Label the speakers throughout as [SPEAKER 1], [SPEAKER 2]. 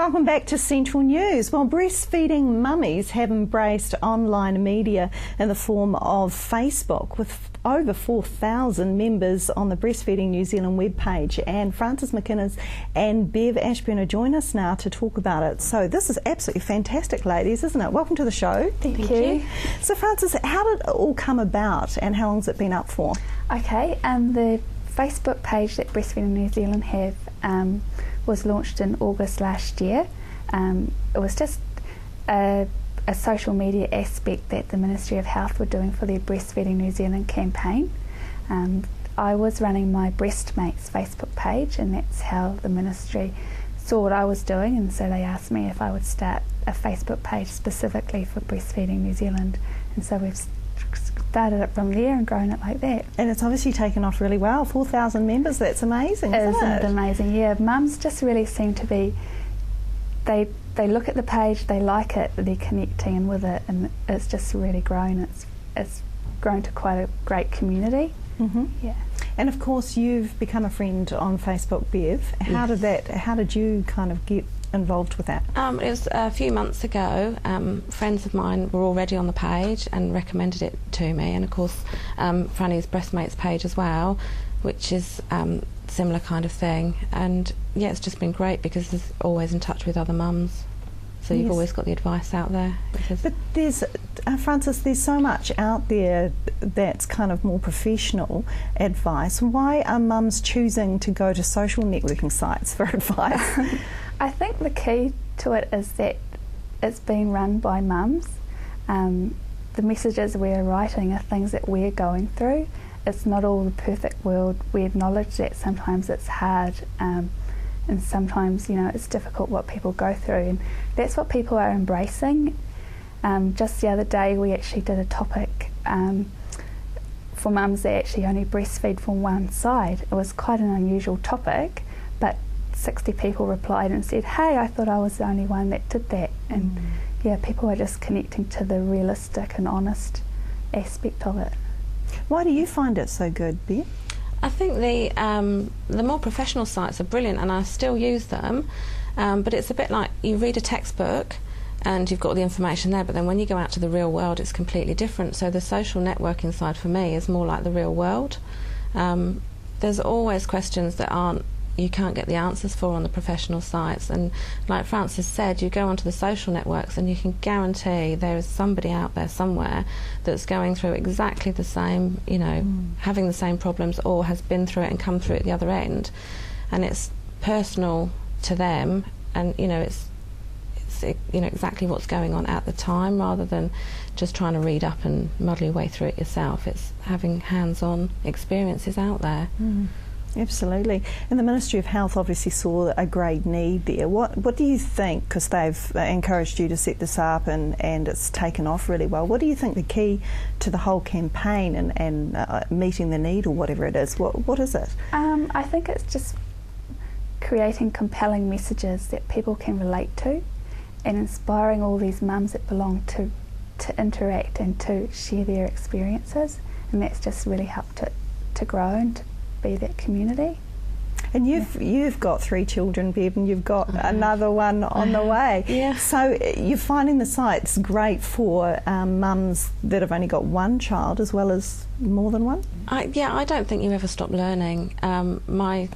[SPEAKER 1] Welcome back to Central News. Well, breastfeeding mummies have embraced online media in the form of Facebook, with over 4,000 members on the Breastfeeding New Zealand webpage. And Frances McInnes and Bev Ashburn join us now to talk about it. So this is absolutely fantastic, ladies, isn't it? Welcome to the show.
[SPEAKER 2] Thank you.
[SPEAKER 1] So Frances, how did it all come about and how long has it been up for?
[SPEAKER 2] Okay, the Facebook page that Breastfeeding New Zealand have was launched in August last year. It was just a social media aspect that the Ministry of Health were doing for their Breastfeeding New Zealand campaign. I was running my Breastmates Facebook page, and that's how the Ministry saw what I was doing, and so they asked me if I would start a Facebook page specifically for Breastfeeding New Zealand, and so we've started it from there and grown it like that.
[SPEAKER 1] And it's obviously taken off really well. 4,000 members, that's amazing, isn't it?
[SPEAKER 2] Amazing, yeah. Mums just really seem to be, they look at the page, they like it, they're connecting in with it, and it's just really grown. It's grown to quite a great community.
[SPEAKER 1] Mm-hmm.
[SPEAKER 2] Yeah.
[SPEAKER 1] And of course you've become a friend on Facebook, Bev. How did you kind of get involved with that?
[SPEAKER 3] It was a few months ago. Friends of mine were already on the page and recommended it to me, and of course Franny's Breastmates page as well, which is similar kind of thing. And yeah, it's just been great because it's always in touch with other mums, so you've always got the advice out there.
[SPEAKER 1] But there's Frances, there's so much out there that's kind of more professional advice. Why are mums choosing to go to social networking sites for advice?
[SPEAKER 2] I think the key to it is that it's being run by mums. The messages we're writing are things that we're going through. It's not all the perfect world. We acknowledge that sometimes it's hard, and sometimes, you know, it's difficult what people go through, and that's what people are embracing. Just the other day we actually did a topic for mums that actually only breastfeed from one side. It was quite an unusual topic, but 60 people replied and said, hey, I thought I was the only one that did that. And yeah, people are just connecting to the realistic and honest aspect of it.
[SPEAKER 1] Why do you find it so good, Bev?
[SPEAKER 3] I think the more professional sites are brilliant, and I still use them, but it's a bit like you read a textbook and you've got the information there, but then when you go out to the real world it's completely different. So the social networking side for me is more like the real world. There's always questions that you can't get the answers for on the professional sites, and like Frances said, you go onto the social networks and you can guarantee there is somebody out there somewhere that's going through exactly the same, you know, having the same problems, or has been through it and come through at the other end, and it's personal to them, and you know, it's you know exactly what's going on at the time, rather than just trying to read up and muddle your way through it yourself. It's having hands-on experiences out there.
[SPEAKER 1] Absolutely. And the Ministry of Health obviously saw a great need there. What do you think, because they've encouraged you to set this up and it's taken off really well, what do you think the key to the whole campaign and meeting the need, or whatever it is, what is it?
[SPEAKER 2] I think it's just creating compelling messages that people can relate to, and inspiring all these mums that belong to interact and to share their experiences, and that's just really helped it to grow and to be that community.
[SPEAKER 1] And you've got 3 children, Bev, and you've got another one on the way.
[SPEAKER 3] Yeah.
[SPEAKER 1] So you're finding the site's great for mums that have only got one child as well as more than one?
[SPEAKER 3] Yeah, I don't think you ever stop learning. My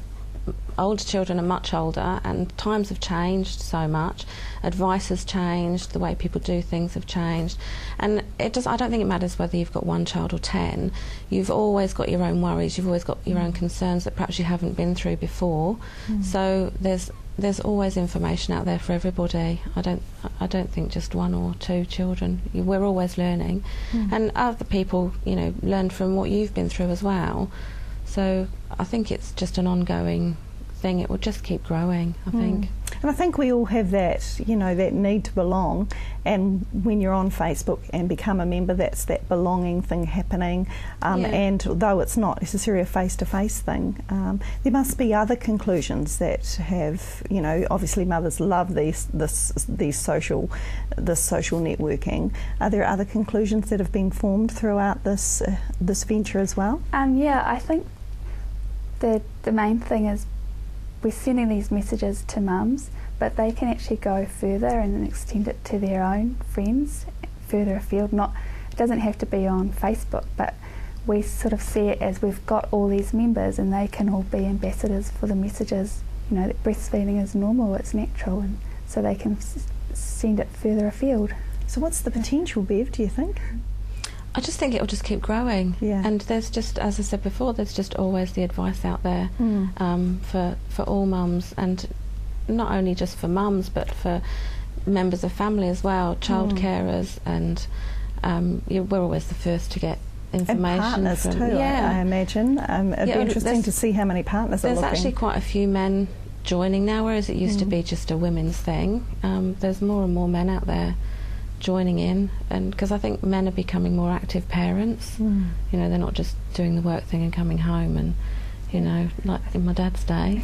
[SPEAKER 3] older children are much older, and times have changed so much. Advice has changed, the way people do things have changed, and I don't think it matters whether you've got 1 child or 10. You've always got your own worries, you've always got your own concerns that perhaps you haven't been through before. So there's always information out there for everybody. I don't think just 1 or 2 children. We're always learning, and other people, you know, learn from what you've been through as well. So I think it's just an ongoing thing. It will just keep growing, I think.
[SPEAKER 1] And I think we all have that, you know, that need to belong, and when you're on Facebook and become a member, that's that belonging thing happening, and though it's not necessarily a face-to-face thing, there must be other conclusions that have, you know, obviously mothers love this social networking. Are there other conclusions that have been formed throughout this venture as well?
[SPEAKER 2] Yeah, I think the main thing is we're sending these messages to mums, but they can actually go further and extend it to their own friends further afield. It doesn't have to be on Facebook, but we sort of see it as we've got all these members and they can all be ambassadors for the messages, you know, that breastfeeding is normal, it's natural, and so they can send it further afield.
[SPEAKER 1] So what's the potential, Bev, do you think?
[SPEAKER 3] I just think it will just keep growing.
[SPEAKER 1] Yeah.
[SPEAKER 3] And there's just, as I said before, there's just always the advice out there for all mums, and not only just for mums but for members of family as well, child carers, and we're always the first to get information.
[SPEAKER 1] And partners
[SPEAKER 3] from,
[SPEAKER 1] too, I imagine. It'd be interesting to see how many partners are looking.
[SPEAKER 3] There's actually quite a few men joining now, whereas it used to be just a women's thing. There's more and more men out there joining in, and because I think men are becoming more active parents. You know, they're not just doing the work thing and coming home, and you know, like in my dad's day.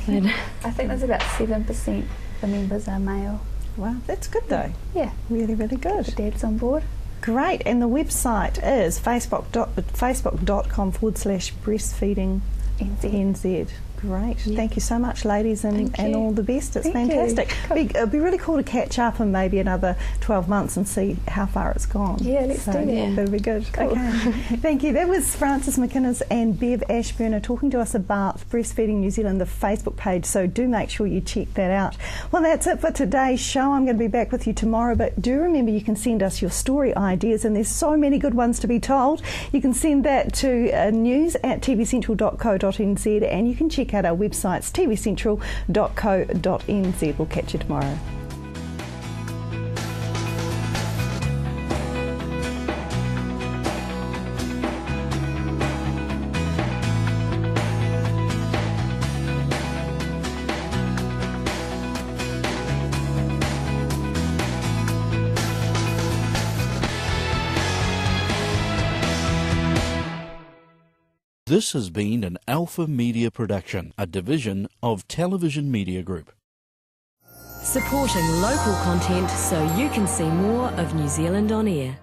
[SPEAKER 2] I think there's about 7% the members are male.
[SPEAKER 1] Wow, that's good though.
[SPEAKER 2] Yeah,
[SPEAKER 1] really, really good.
[SPEAKER 2] The dad's on board.
[SPEAKER 1] Great, and the website is facebook.com/breastfeedingNZ. Great. Yeah. Thank you so much, ladies, and all the best. It's fantastic. It'll be really cool to catch up in maybe another 12 months and see how far it's gone.
[SPEAKER 2] Yeah, let's do that.
[SPEAKER 1] That'll be good.
[SPEAKER 2] Cool.
[SPEAKER 1] Okay. Thank you. That was Frances McInnes and Bev Ashburner talking to us about Breastfeeding New Zealand, the Facebook page, so do make sure you check that out. Well, that's it for today's show. I'm going to be back with you tomorrow, but do remember you can send us your story ideas, and there's so many good ones to be told. You can send that to news@tvcentral.co.nz, and you can check out our websites, tvcentral.co.nz. We'll catch you tomorrow.
[SPEAKER 4] This has been an Alpha Media production, a division of Television Media Group.
[SPEAKER 5] Supporting local content so you can see more of New Zealand on air.